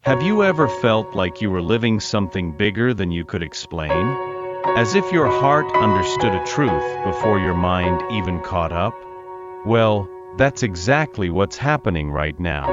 Have you ever felt like you were living something bigger than you could explain? As if your heart understood a truth before your mind even caught up? Well, that's exactly what's happening right now.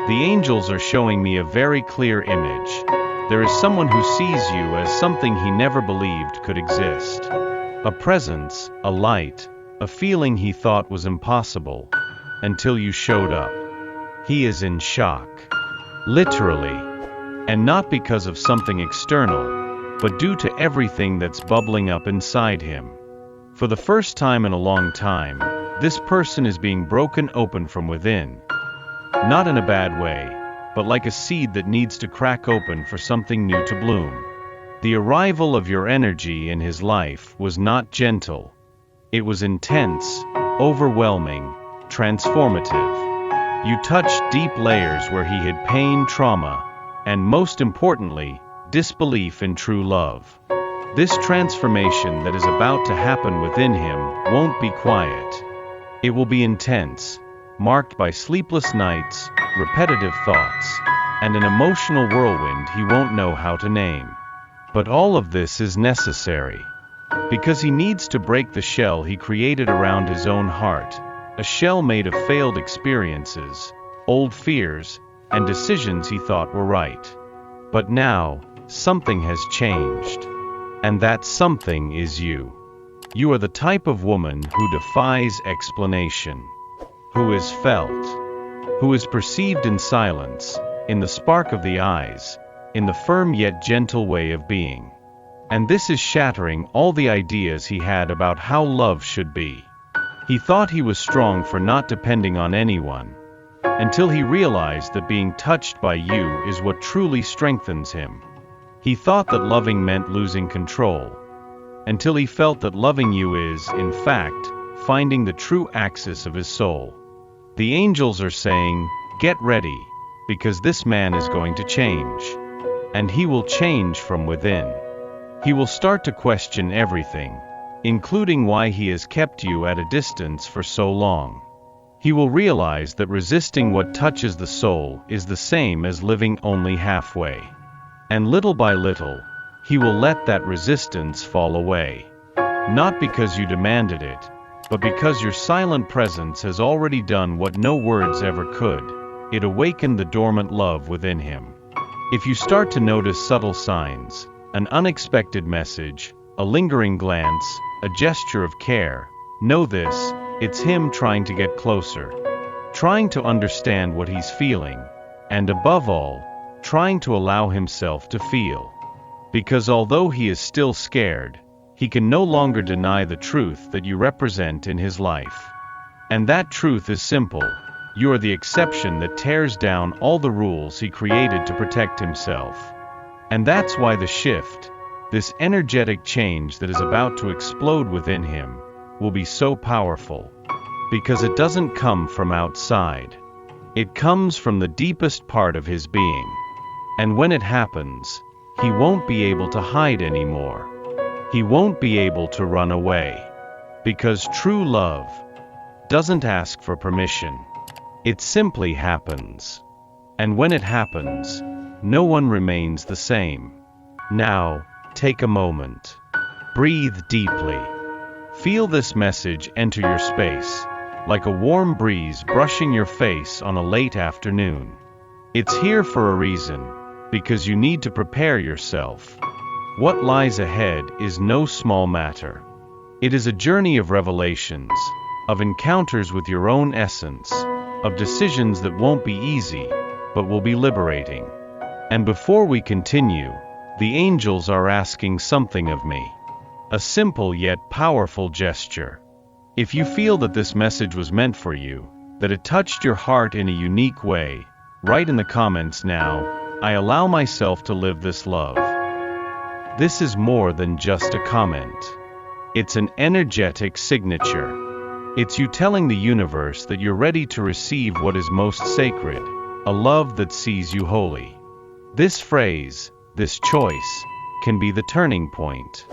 The angels are showing me a very clear image. There is someone who sees you as something he never believed could exist. A presence, a light, a feeling he thought was impossible, until you showed up. He is in shock. Literally. And not because of something external, but due to everything that's bubbling up inside him. For the first time in a long time, this person is being broken open from within. Not in a bad way, but like a seed that needs to crack open for something new to bloom. The arrival of your energy in his life was not gentle. It was intense, overwhelming, transformative. You touched deep layers where he had pain, trauma, and most importantly, disbelief in true love. This transformation that is about to happen within him won't be quiet. It will be intense, marked by sleepless nights, repetitive thoughts, and an emotional whirlwind he won't know how to name. But all of this is necessary, because he needs to break the shell he created around his own heart, a shell made of failed experiences, old fears, and decisions he thought were right. But now, something has changed. And that something is you. You are the type of woman who defies explanation, who is felt, who is perceived in silence, in the spark of the eyes, in the firm yet gentle way of being. And this is shattering all the ideas he had about how love should be. He thought he was strong for not depending on anyone, until he realized that being touched by you is what truly strengthens him. He thought that loving meant losing control, until he felt that loving you is, in fact, finding the true axis of his soul. The angels are saying, get ready, because this man is going to change. And he will change from within. He will start to question everything, including why he has kept you at a distance for so long. He will realize that resisting what touches the soul is the same as living only halfway. And little by little, he will let that resistance fall away. Not because you demanded it, but because your silent presence has already done what no words ever could. It awakened the dormant love within him. If you start to notice subtle signs, an unexpected message, a lingering glance, a gesture of care, know this, it's him trying to get closer, trying to understand what he's feeling, and above all, trying to allow himself to feel. Because although he is still scared, he can no longer deny the truth that you represent in his life. And that truth is simple. You are the exception that tears down all the rules he created to protect himself. And that's why the shift, this energetic change that is about to explode within him, will be so powerful. Because it doesn't come from outside. It comes from the deepest part of his being. And when it happens, he won't be able to hide anymore. He won't be able to run away. Because true love doesn't ask for permission. It simply happens. And when it happens, no one remains the same. Now, take a moment. Breathe deeply. Feel this message enter your space, like a warm breeze brushing your face on a late afternoon. It's here for a reason, because you need to prepare yourself. What lies ahead is no small matter. It is a journey of revelations, of encounters with your own essence, of decisions that won't be easy, but will be liberating. And before we continue, the angels are asking something of me. A simple yet powerful gesture. If you feel that this message was meant for you, that it touched your heart in a unique way, write in the comments now, I allow myself to live this love. This is more than just a comment. It's an energetic signature. It's you telling the universe that you're ready to receive what is most sacred, a love that sees you wholly. This phrase, this choice, can be the turning point.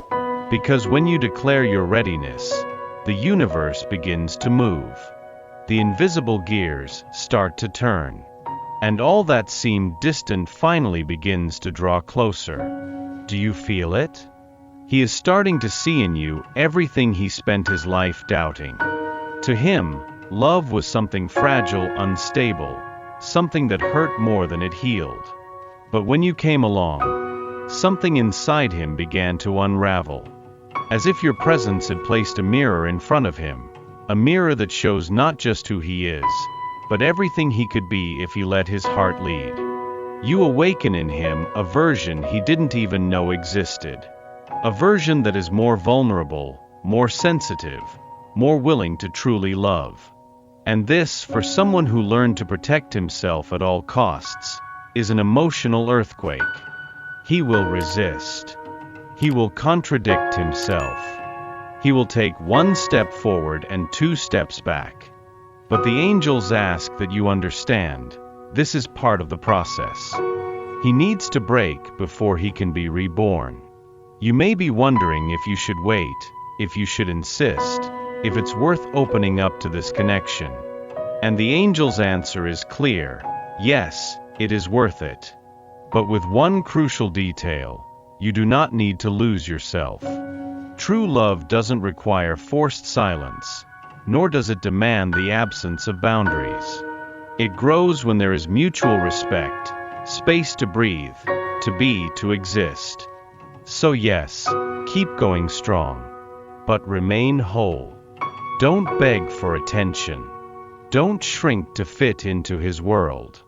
Because when you declare your readiness, the universe begins to move. The invisible gears start to turn. And all that seemed distant finally begins to draw closer. Do you feel it? He is starting to see in you everything he spent his life doubting. To him, love was something fragile, unstable, something that hurt more than it healed. But when you came along, something inside him began to unravel. As if your presence had placed a mirror in front of him, a mirror that shows not just who he is, but everything he could be if he let his heart lead. You awaken in him a version he didn't even know existed. A version that is more vulnerable, more sensitive, more willing to truly love. And this, for someone who learned to protect himself at all costs, is an emotional earthquake. He will resist. He will contradict himself. He will take one step forward and 2 steps back. But the angels ask that you understand, this is part of the process. He needs to break before he can be reborn. You may be wondering if you should wait, if you should insist, if it's worth opening up to this connection. And the angel's answer is clear: yes, it is worth it. But with one crucial detail: you do not need to lose yourself. True love doesn't require forced silence, nor does it demand the absence of boundaries. It grows when there is mutual respect, space to breathe, to be, to exist. So yes, keep going strong, but remain whole. Don't beg for attention. Don't shrink to fit into his world.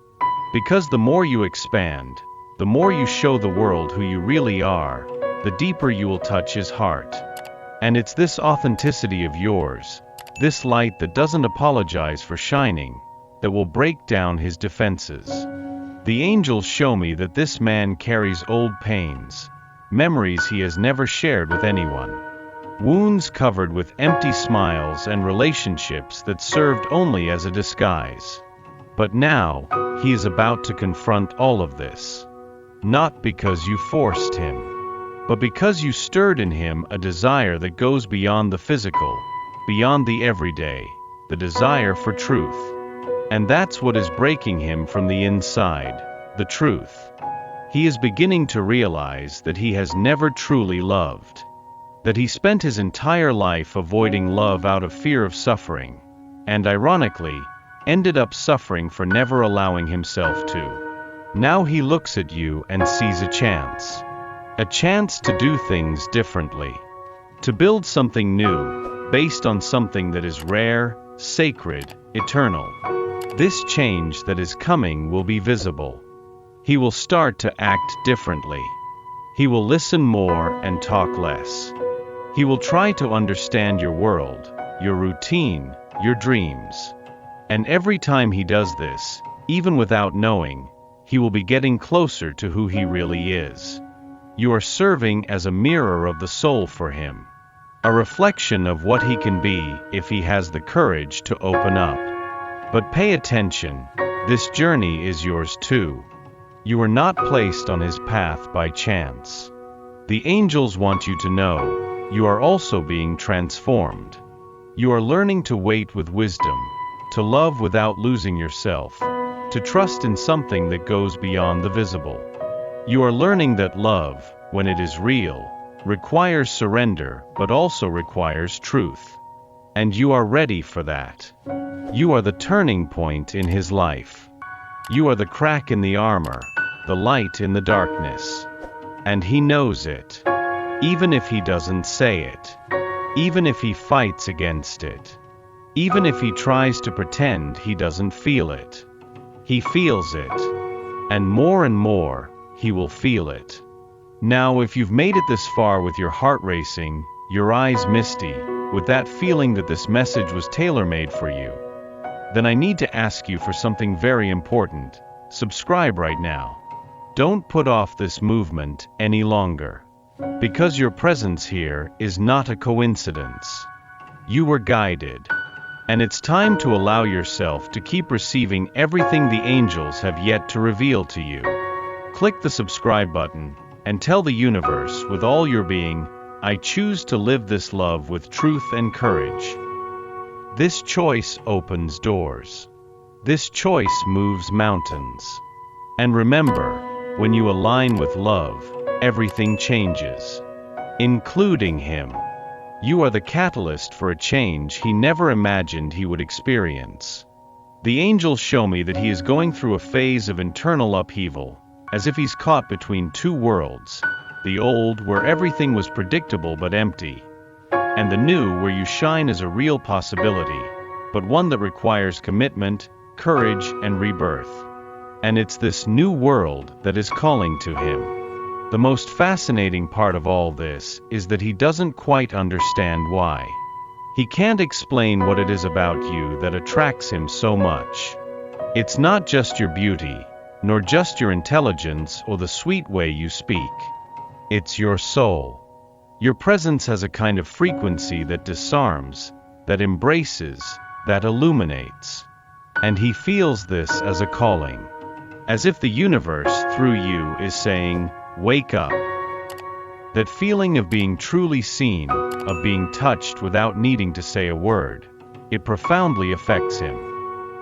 Because the more you expand, the more you show the world who you really are, the deeper you will touch his heart. And it's this authenticity of yours, this light that doesn't apologize for shining, that will break down his defenses. The angels show me that this man carries old pains, memories he has never shared with anyone. Wounds covered with empty smiles and relationships that served only as a disguise. But now, he is about to confront all of this. Not because you forced him, but because you stirred in him a desire that goes beyond the physical, beyond the everyday, the desire for truth. And that's what is breaking him from the inside, the truth. He is beginning to realize that he has never truly loved. That he spent his entire life avoiding love out of fear of suffering, and ironically, ended up suffering for never allowing himself to. Now he looks at you and sees a chance to do things differently, to build something new, based on something that is rare, sacred, eternal. This change that is coming will be visible. He will start to act differently. He will listen more and talk less. He will try to understand your world, your routine, your dreams. And every time he does this, even without knowing, he will be getting closer to who he really is. You are serving as a mirror of the soul for him, a reflection of what he can be if he has the courage to open up. But pay attention, this journey is yours too. You are not placed on his path by chance. The angels want you to know, you are also being transformed. You are learning to wait with wisdom, to love without losing yourself, to trust in something that goes beyond the visible. You are learning that love, when it is real, requires surrender but also requires truth. And you are ready for that. You are the turning point in his life. You are the crack in the armor, the light in the darkness. And he knows it. Even if he doesn't say it. Even if he fights against it. Even if he tries to pretend he doesn't feel it. He feels it. And more, he will feel it. Now, if you've made it this far with your heart racing, your eyes misty, with that feeling that this message was tailor-made for you, then I need to ask you for something very important. Subscribe right now. Don't put off this movement any longer. Because your presence here is not a coincidence. You were guided. And it's time to allow yourself to keep receiving everything the angels have yet to reveal to you. Click the subscribe button and tell the universe with all your being, I choose to live this love with truth and courage. This choice opens doors. This choice moves mountains. And remember, when you align with love, everything changes, including him. You are the catalyst for a change he never imagined he would experience. The angels show me that he is going through a phase of internal upheaval, as if he's caught between two worlds, the old where everything was predictable but empty, and the new where you shine as a real possibility, but one that requires commitment, courage, and rebirth. And it's this new world that is calling to him. The most fascinating part of all this is that he doesn't quite understand why. He can't explain what it is about you that attracts him so much. It's not just your beauty, nor just your intelligence or the sweet way you speak. It's your soul. Your presence has a kind of frequency that disarms, that embraces, that illuminates. And he feels this as a calling. As if the universe, through you, is saying, wake up. That feeling of being truly seen, of being touched without needing to say a word, it profoundly affects him.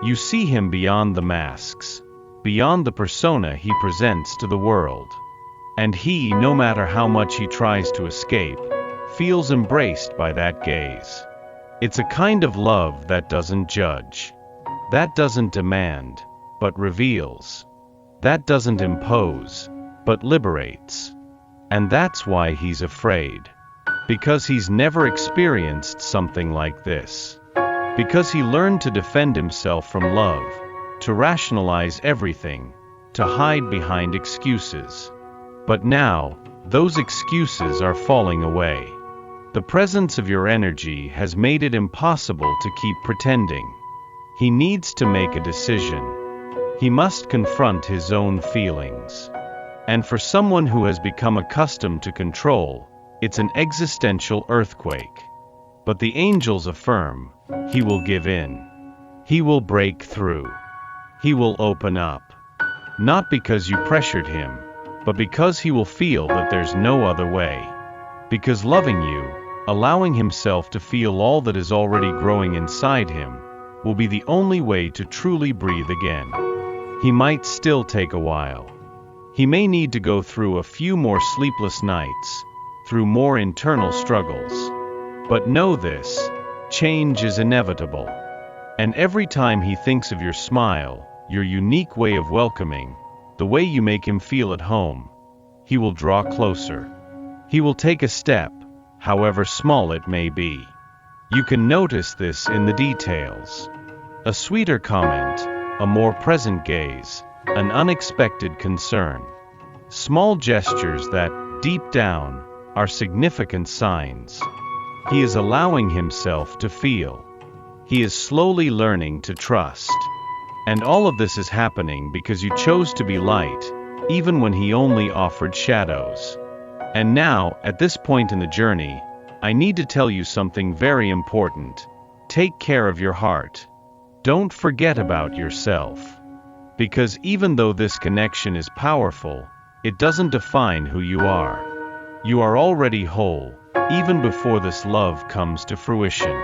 You see him beyond the masks, beyond the persona he presents to the world. And he, no matter how much he tries to escape, feels embraced by that gaze. It's a kind of love that doesn't judge, that doesn't demand, but reveals, that doesn't impose, but liberates. And that's why he's afraid. Because he's never experienced something like this. Because he learned to defend himself from love, to rationalize everything, to hide behind excuses. But now, those excuses are falling away. The presence of your energy has made it impossible to keep pretending. He needs to make a decision. He must confront his own feelings. And for someone who has become accustomed to control, it's an existential earthquake. But the angels affirm, he will give in. He will break through. He will open up. Not because you pressured him, but because he will feel that there's no other way. Because loving you, allowing himself to feel all that is already growing inside him, will be the only way to truly breathe again. He might still take a while. He may need to go through a few more sleepless nights, through more internal struggles. But know this, change is inevitable. And every time he thinks of your smile, your unique way of welcoming, the way you make him feel at home, he will draw closer. He will take a step, however small it may be. You can notice this in the details. A sweeter comment, a more present gaze, an unexpected concern. Small gestures that, deep down, are significant signs. He is allowing himself to feel. He is slowly learning to trust. And all of this is happening because you chose to be light, even when he only offered shadows. And now, at this point in the journey, I need to tell you something very important. Take care of your heart. Don't forget about yourself. Because even though this connection is powerful, it doesn't define who you are. You are already whole, even before this love comes to fruition.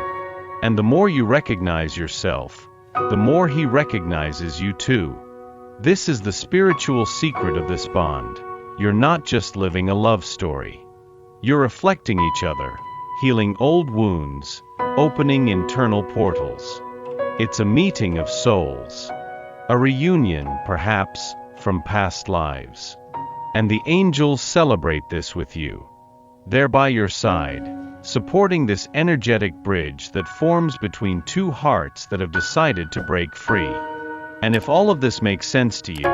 And the more you recognize yourself, the more he recognizes you too. This is the spiritual secret of this bond. You're not just living a love story. You're reflecting each other, healing old wounds, opening internal portals. It's a meeting of souls. A reunion, perhaps, from past lives. And the angels celebrate this with you. They're by your side, supporting this energetic bridge that forms between two hearts that have decided to break free. And if all of this makes sense to you,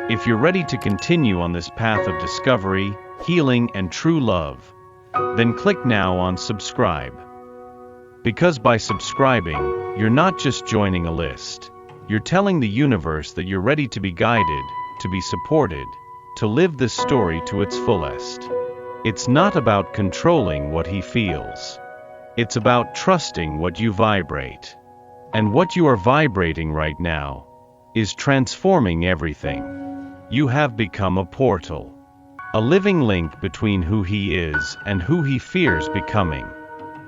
if you're ready to continue on this path of discovery, healing, and true love, then click now on subscribe. Because by subscribing, you're not just joining a list. You're telling the universe that you're ready to be guided, to be supported, to live this story to its fullest. It's not about controlling what he feels. It's about trusting what you vibrate. And what you are vibrating right now is transforming everything. You have become a portal. A living link between who he is and who he fears becoming.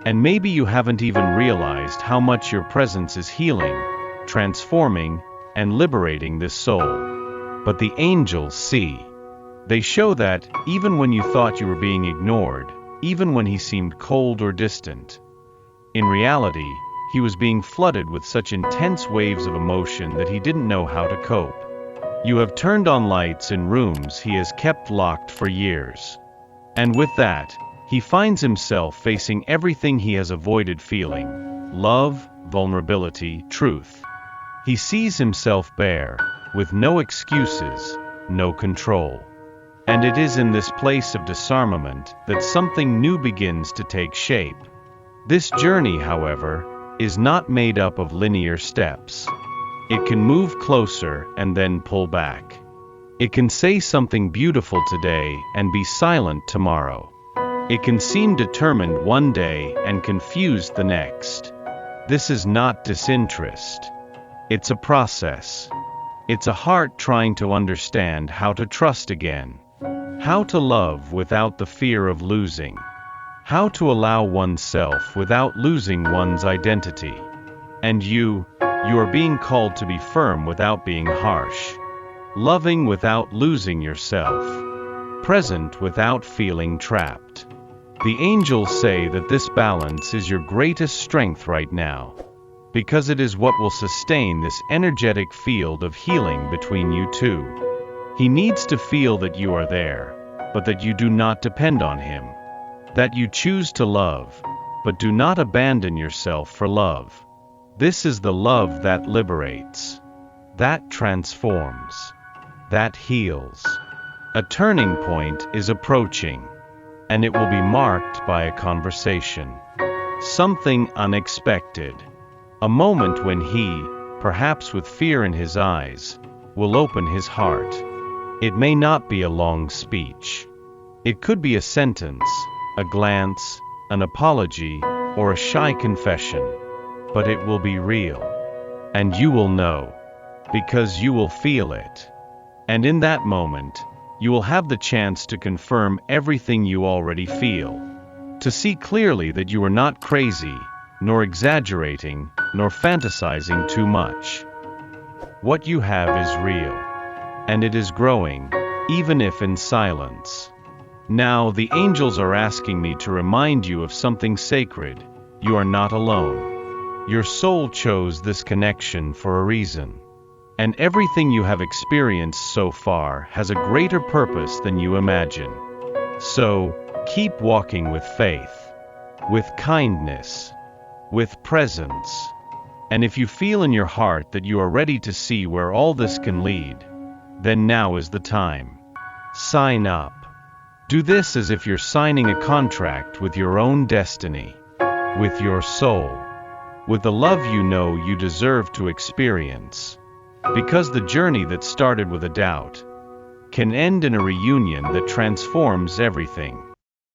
And maybe you haven't even realized how much your presence is healing, transforming, and liberating this soul. But the angels see. They show that, even when you thought you were being ignored, even when he seemed cold or distant, in reality, he was being flooded with such intense waves of emotion that he didn't know how to cope. You have turned on lights in rooms he has kept locked for years. And with that, he finds himself facing everything he has avoided feeling: love, vulnerability, truth. He sees himself bare, with no excuses, no control. And it is in this place of disarmament that something new begins to take shape. This journey, however, is not made up of linear steps. It can move closer and then pull back. It can say something beautiful today and be silent tomorrow. It can seem determined one day and confused the next. This is not disinterest. It's a process. It's a heart trying to understand how to trust again. How to love without the fear of losing. How to allow oneself without losing one's identity. And you are being called to be firm without being harsh. Loving without losing yourself. Present without feeling trapped. The angels say that this balance is your greatest strength right now, because it is what will sustain this energetic field of healing between you two. He needs to feel that you are there, but that you do not depend on him. That you choose to love, but do not abandon yourself for love. This is the love that liberates, that transforms, that heals. A turning point is approaching, and it will be marked by a conversation. Something unexpected. A moment when he, perhaps with fear in his eyes, will open his heart. It may not be a long speech. It could be a sentence, a glance, an apology, or a shy confession. But it will be real. And you will know, because you will feel it. And in that moment, you will have the chance to confirm everything you already feel. To see clearly that you are not crazy, nor exaggerating, nor fantasizing too much. What you have is real. And it is growing, even if in silence. Now the angels are asking me to remind you of something sacred. You are not alone. Your soul chose this connection for a reason. And everything you have experienced so far has a greater purpose than you imagine. So, keep walking with faith, with kindness, with presence. And if you feel in your heart that you are ready to see where all this can lead, then now is the time. Sign up. Do this as if you're signing a contract with your own destiny, with your soul, with the love you know you deserve to experience. Because the journey that started with a doubt can end in a reunion that transforms everything.